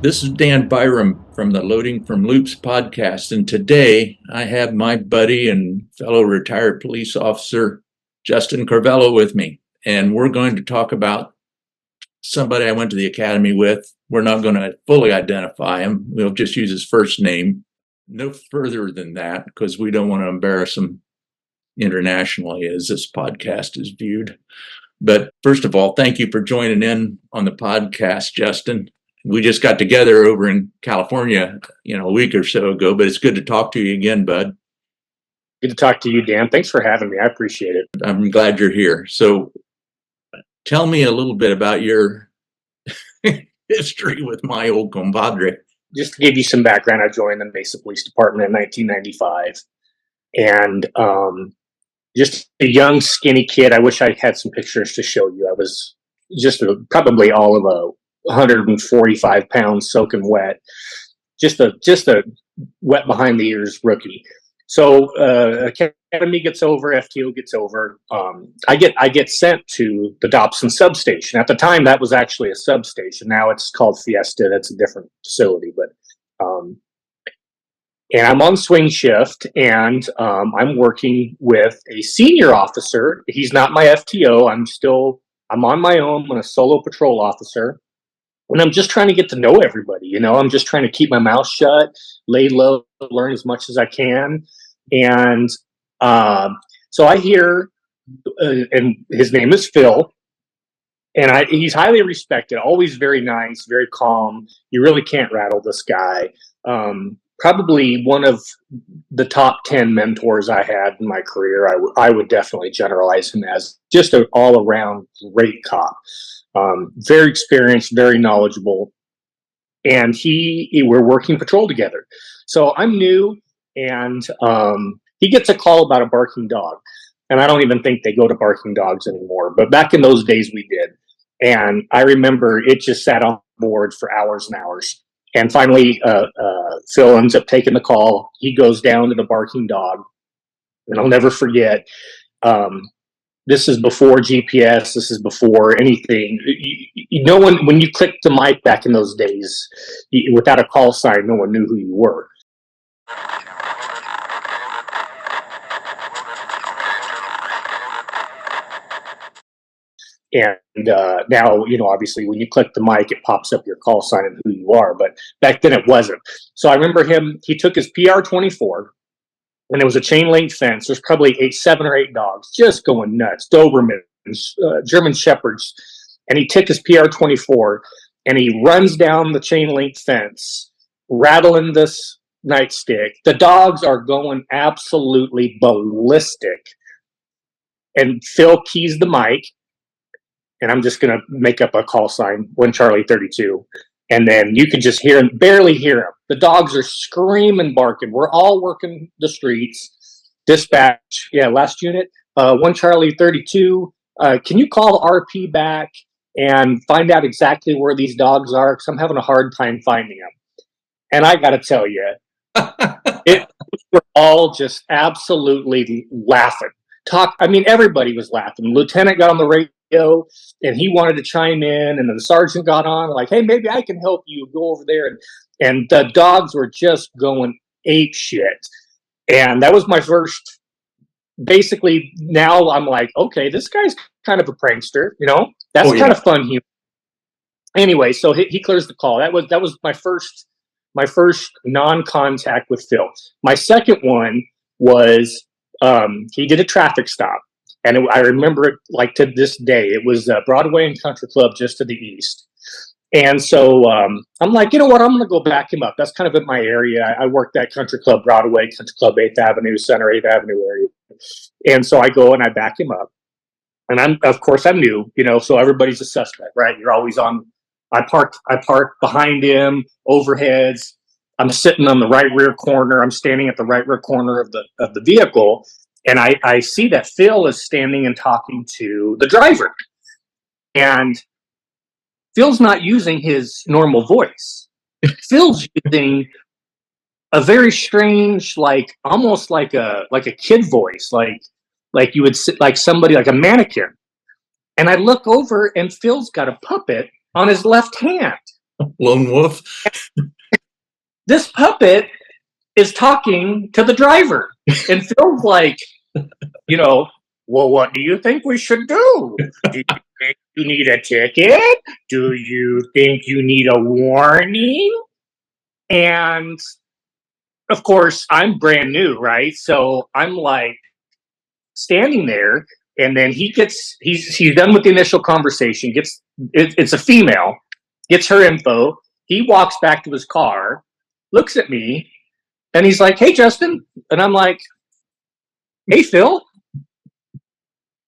This is Dan Byram from the Loading from Loops podcast, and today I have my buddy and fellow retired police officer, Justin Corvelo, with me. And we're going to talk about somebody I went to the academy with. We're not going to fully identify him. We'll just use his first name. No further than that, because we don't want to embarrass him internationally as this podcast is viewed. But first of all, thank you for joining in on the podcast, Justin. We just got together over in California, a week or so ago, but it's good to talk to you again, bud. Good to talk to you, Dan. Thanks for having me. I appreciate it. I'm glad you're here. So tell me a little bit about your history with my old compadre. Just to give you some background, I joined the Mesa Police Department in 1995. And just a young, skinny kid. I wish I had some pictures to show you. I was just probably all of a 145 pounds soaking wet, just a wet behind the ears rookie. So academy gets over, FTO gets over. I get sent to the Dobson substation. At the time, that was actually a substation. Now it's called Fiesta. That's a different facility, but and I'm on swing shift, and I'm working with a senior officer. He's not my FTO. I'm on my own. I'm a solo patrol officer. And I'm just trying to get to know everybody, I'm just trying to keep my mouth shut, lay low, learn as much as I can. And so I hear, and his name is Phil, and he's highly respected, always very nice, very calm. You really can't rattle this guy. Probably one of the top 10 mentors I had in my career. I would definitely generalize him as just an all-around great cop. Very experienced, very knowledgeable, and we're working patrol together. So I'm new, and he gets a call about a barking dog, and I don't even think they go to barking dogs anymore. But back in those days, we did, and I remember it just sat on board for hours and hours. And finally, Phil ends up taking the call. He goes down to the barking dog, and I'll never forget. This is before GPS. This is before anything. No one, when you clicked the mic back in those days, without a call sign, no one knew who you were. And now, obviously, when you click the mic, it pops up your call sign and who you are. But back then, it wasn't. So I remember he took his PR-24. And it was a chain link fence. There's probably 7 or 8 dogs just going nuts. Dobermans, German Shepherds. And he took his PR-24 and he runs down the chain link fence, rattling this nightstick. The dogs are going absolutely ballistic. And Phil keys the mic. And I'm just going to make up a call sign, 1 Charlie 32. And then you can just barely hear him. The dogs are screaming, barking. We're all working the streets. Dispatch, last unit, 1 Charlie 32. Can you call RP back and find out exactly where these dogs are? Because I'm having a hard time finding them. And I got to tell you, we're all just absolutely laughing. Everybody was laughing. The lieutenant got on the radio, and he wanted to chime in, and then the sergeant got on, like, hey, maybe I can help you go over there. And the dogs were just going ape shit. And that was my first, basically, now I'm like, okay, this guy's kind of a prankster, That's kind of fun humor. Anyway, so he clears the call. That was my first non-contact with Phil. My second one was he did a traffic stop. And I remember it like to this day. It was Broadway and Country Club just to the east. And so I'm like, you know what? I'm going to go back him up. That's kind of in my area. I worked at Country Club Broadway, Country Club 8th Avenue, Center 8th Avenue area. And so I go and I back him up. And I'm new, so everybody's a suspect, right? You're always on. I park behind him, overheads. I'm sitting on the right rear corner. I'm standing at the right rear corner of the vehicle. And I see that Phil is standing and talking to the driver. And Phil's not using his normal voice. Phil's using a very strange, almost like a kid voice, like you would sit, like somebody, like a mannequin. And I look over, and Phil's got a puppet on his left hand. Lone wolf. This puppet is talking to the driver. And Phil's like, well, what do you think we should do? Do you think you need a ticket? Do you think you need a warning? And of course, I'm brand new, right? So I'm like standing there, and then he's done with the initial conversation, it's a female, gets her info. He walks back to his car, looks at me, and he's like, "Hey, Justin." And I'm like, "Hey, Phil."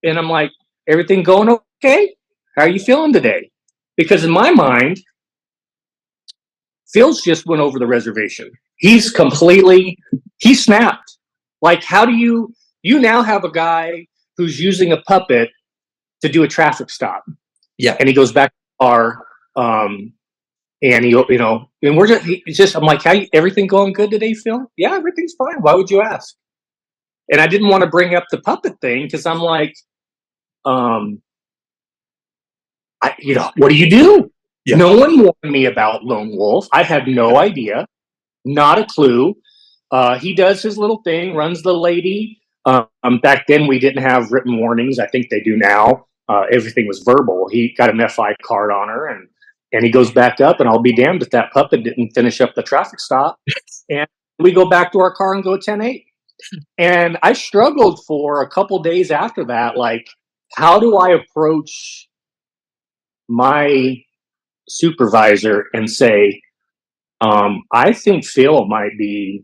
And I'm like, "Everything going okay? How are you feeling today?" Because in my mind, Phil's just went over the reservation. He snapped. Like, how do you now have a guy who's using a puppet to do a traffic stop? Yeah. And he goes back to the car, and and we're I'm like, everything going good today, Phil? Yeah, everything's fine. Why would you ask? And I didn't want to bring up the puppet thing because I'm like, what do you do? Yeah. No one warned me about Lone Wolf. I had no idea, not a clue. He does his little thing, runs the lady. Back then, we didn't have written warnings. I think they do now. Everything was verbal. He got an FI card on her, and he goes back up, and I'll be damned if that puppet didn't finish up the traffic stop. And we go back to our car and go 10-8. And I struggled for a couple days after that. Like, how do I approach my supervisor and say, I think Phil might need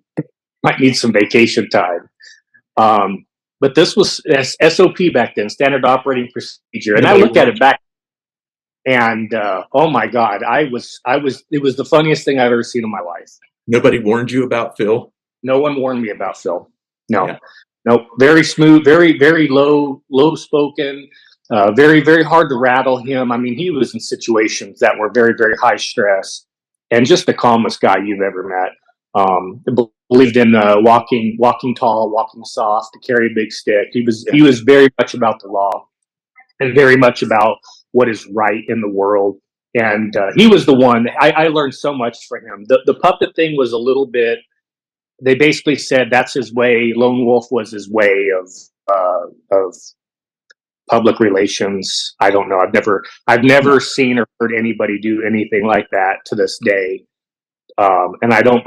some vacation time. But this was SOP back then, standard operating procedure. And I looked at it back, and oh my God, it was the funniest thing I've ever seen in my life. Nobody warned you about Phil? No one warned me about Phil. No. Yeah. No, very smooth, very, very low spoken, very, very hard to rattle him. I mean, he was in situations that were very, very high stress, and just the calmest guy you've ever met. Believed in walking tall, walking soft, to carry a big stick. He was very much about the law and very much about what is right in the world. And he was the one. I learned so much from him. The puppet thing was a little bit. They basically said that's his way. Lone Wolf was his way of public relations. I don't know. I've never seen or heard anybody do anything like that to this day. And I don't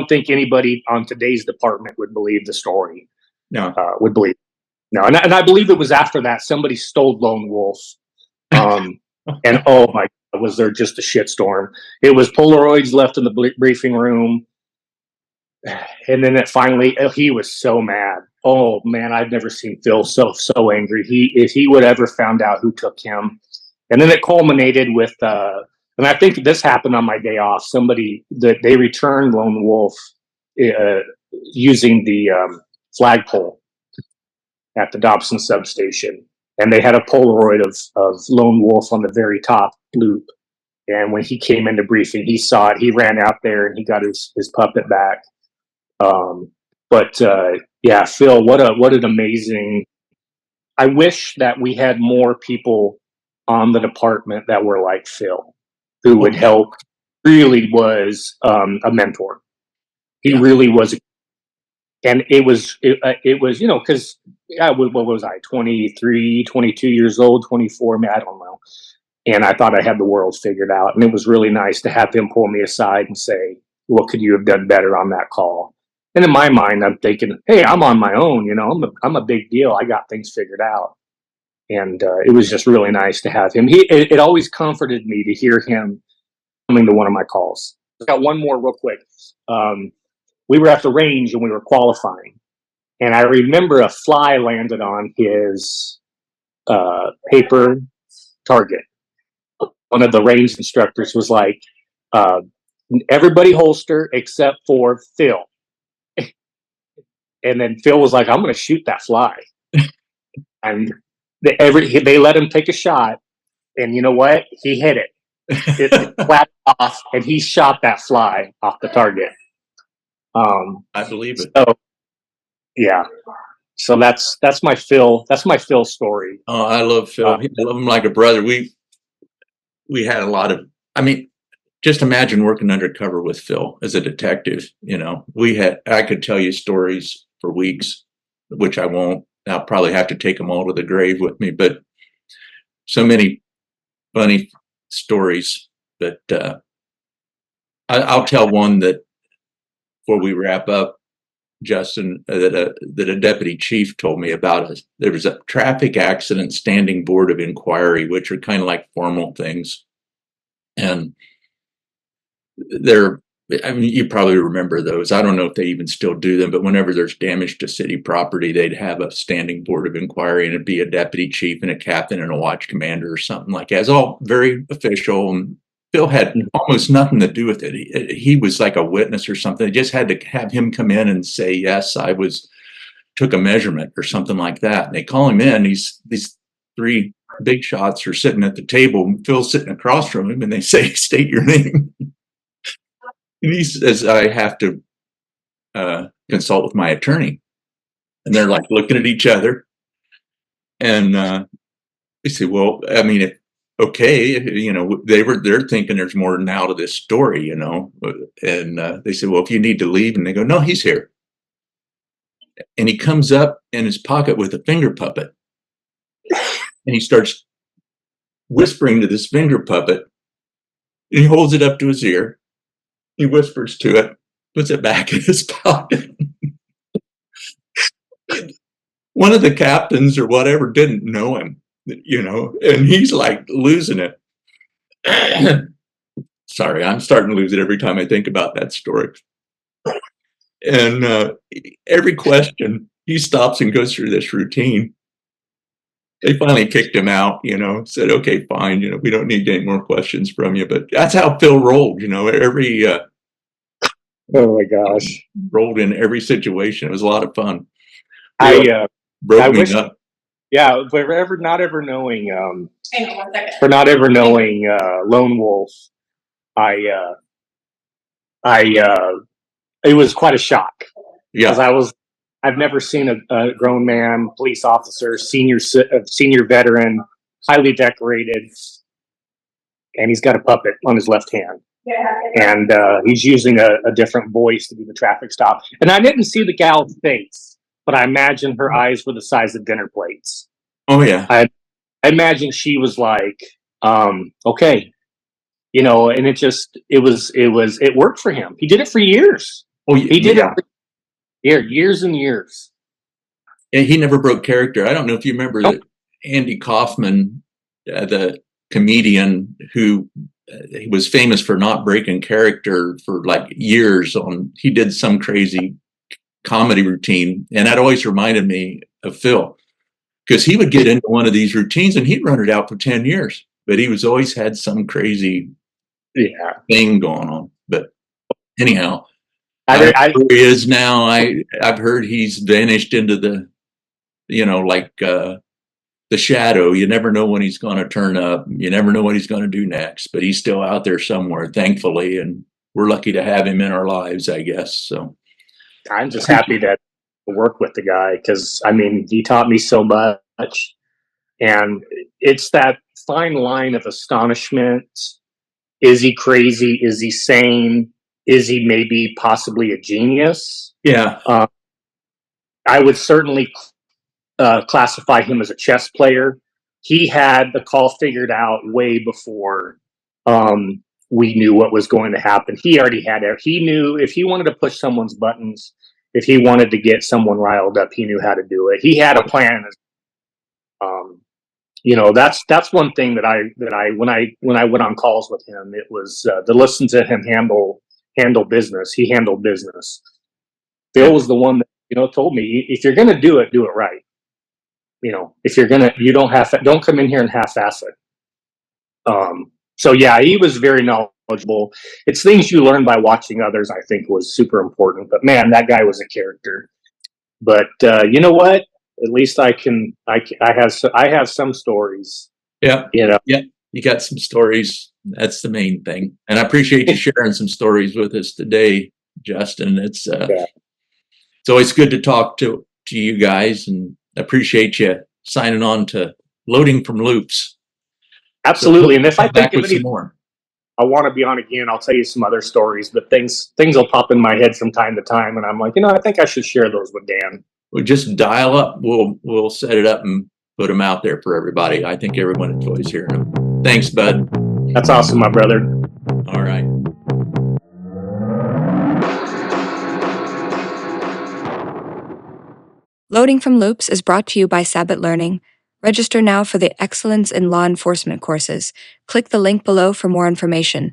think anybody on today's department would believe the story. No. Would believe. No. And I believe it was after that somebody stole Lone Wolf. And oh my God, was there just a shitstorm. It was Polaroids left in the briefing room. And then he was so mad. Oh man, I've never seen Phil so angry. If he would ever found out who took him. And then it culminated with, and I think this happened on my day off. They returned Lone Wolf using the flagpole at the Dobson substation, and they had a Polaroid of Lone Wolf on the very top loop. And when he came into briefing, he saw it. He ran out there and he got his puppet back. Yeah, Phil, what an amazing. I wish that we had more people on the department that were like Phil, who would help. Really was a mentor. He really was, and it was because what was I, 23, 22 years old, 24, I don't know, and I thought I had the world figured out, and it was really nice to have him pull me aside and say, "What could you have done better on that call?" And in my mind, I'm thinking, "Hey, I'm on my own. I'm a big deal. I got things figured out." And it was just really nice to have him. It always comforted me to hear him coming to one of my calls. I got one more real quick. We were at the range and we were qualifying, and I remember a fly landed on his paper target. One of the range instructors was like, "Everybody holster except for Phil." And then Phil was like, "I'm going to shoot that fly." And they let him take a shot, and you know what? He hit it. It flapped off, and he shot that fly off the target. I believe it. So, yeah. So that's my Phil. That's my Phil story. Oh, I love Phil. I love him like a brother. We had a lot of. I mean, just imagine working undercover with Phil as a detective. You know, I could tell you stories for weeks, which I won't. I'll probably have to take them all to the grave with me, but so many funny stories. But I'll tell one that before we wrap up, Justin, that a deputy chief told me about. There was a traffic accident standing board of inquiry, which are kind of like formal things. And I mean, you probably remember those. I don't know if they even still do them, but whenever there's damage to city property, they'd have a standing board of inquiry, and it'd be a deputy chief and a captain and a watch commander or something like that. It's all very official. And Phil had almost nothing to do with it. He was like a witness or something. They just had to have him come in and say, yes, took a measurement or something like that. And they call him in. These three big shots are sitting at the table. Phil's sitting across from him, and they say, state your name. And he says, I have to consult with my attorney. And they're like looking at each other. And they say, well, I mean, okay, you know, they're thinking there's more now to this story, you know. And they say, well, if you need to leave, and they go, no, he's here. And he comes up in his pocket with a finger puppet. And he starts whispering to this finger puppet. And he holds it up to his ear. He whispers to it, puts it back in his pocket. One of the captains or whatever didn't know him, you know, and he's like losing it. Sorry, I'm starting to lose it every time I think about that story. And every question, he stops and goes through this routine. They finally kicked him out, you know, said, okay, fine, you know, we don't need any more questions from you. But that's how Phil rolled, you know, oh my gosh, rolled in every situation. It was a lot of fun. I broke me up. Yeah, for not ever knowing Lone Wolf, it was quite a shock. Yeah, because I've never seen a grown man, police officer, senior veteran, highly decorated, and he's got a puppet on his left hand. And he's using a different voice to do the traffic stop. And I didn't see the gal's face, but I imagine her eyes were the size of dinner plates. Oh yeah. I imagine she was like, okay, you know, and it worked for him. He did it for years. Oh, he did it for years and years. And he never broke character. I don't know if you remember that Andy Kaufman, the comedian who he was famous for not breaking character for like years he did some crazy comedy routine. And that always reminded me of Phil, because he would get into one of these routines and he'd run it out for 10 years, but he was always had some crazy thing going on. But anyhow, where he is now, I've heard he's vanished into the, you know, like the shadow. You never know when he's going to turn up. You never know what he's going to do next, but he's still out there somewhere, thankfully. And we're lucky to have him in our lives, I guess. So I'm just happy to work with the guy, because I mean, he taught me so much. And it's that fine line of astonishment. Is he crazy? Is he sane? Is he maybe possibly a genius? Yeah. I would certainly classify him as a chess player. He had the call figured out way before we knew what was going to happen. He already had it. He knew if he wanted to push someone's buttons, if he wanted to get someone riled up, he knew how to do it. He had a plan. You know, that's one thing that I when I went on calls with him, it was to listen to him handle business. He handled business. Bill was the one that, you know, told me, if you're going to do it right. You know, if you're going to, you don't come in here and half-ass it. So yeah, he was very knowledgeable. It's things you learn by watching others, I think, was super important. But man, that guy was a character. But you know what? At least I have some stories. Yeah. You know. Yeah. You got some stories. That's the main thing. And I appreciate you sharing some stories with us today, Justin. It's always good to talk to you guys, and appreciate you signing on to Loading from Loops. Absolutely. So and if I think of any more. I want to be on again. I'll tell you some other stories, but things will pop in my head from time to time, and I'm like, I think I should share those with Dan. Well, just dial up. We'll set it up and put them out there for everybody. I think everyone enjoys hearing them. Thanks, bud. That's awesome, my brother. All right. Loading from Loops is brought to you by Sabbath Learning. Register now for the Excellence in Law Enforcement courses. Click the link below for more information.